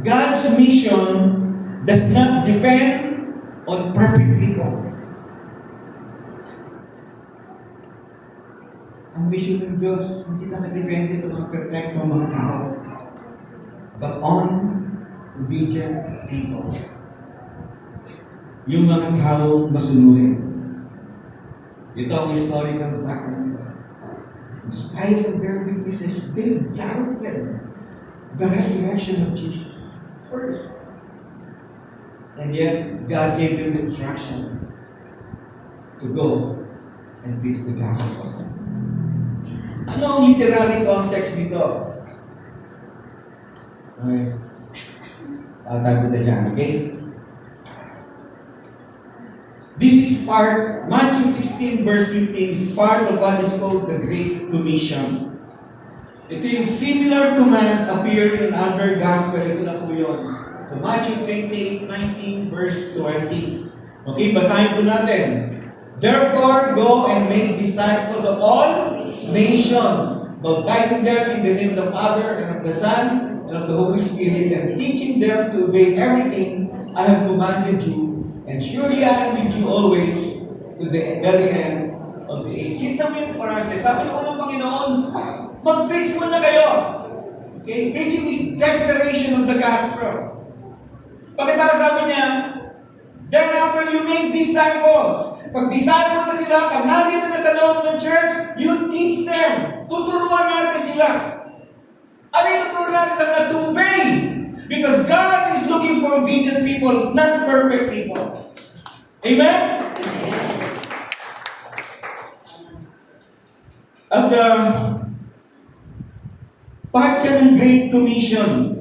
God's mission does not depend on perfect people. Ang mission ng Diyos, hindi nakadepende sa mga perfectong mga tao, but on obedient people. Yung mga tao masunurin. Ito ang historical background. In spite of their weaknesses, they doubted the resurrection of Jesus first. And yet, God gave them the instruction to go and preach the gospel. Ano ang literary context dito? Okay. Tago na dyan, okay? This is part, Matthew 16 verse 15 is part of what is called the Great Commission. Ito yung similar commands appear in other gospel. Ito na po yun. So Matthew 28:19 verse 20. Okay, basahin po natin. Therefore, go and make disciples of all nations, baptizing them in the name of the Father and of the Son and of the Holy Spirit, and teaching them to obey everything I have commanded you. And surely I am with you always to the very end of the age. Kita mo yung process. Sabi naman ng Panginoon, mag-preach mo na kayo. Okay? Preaching is declaration of the gospel. Pagkatapos sabi niya, then after you make disciples, pag disciple na sila, pag nandito na sa loob ng church, you teach them. Tuturuan natin sila. Ano yung tuturuan natin sa mga to obey? Because God is looking for obedient people, not perfect people. Amen? At part siya ng Great Commission.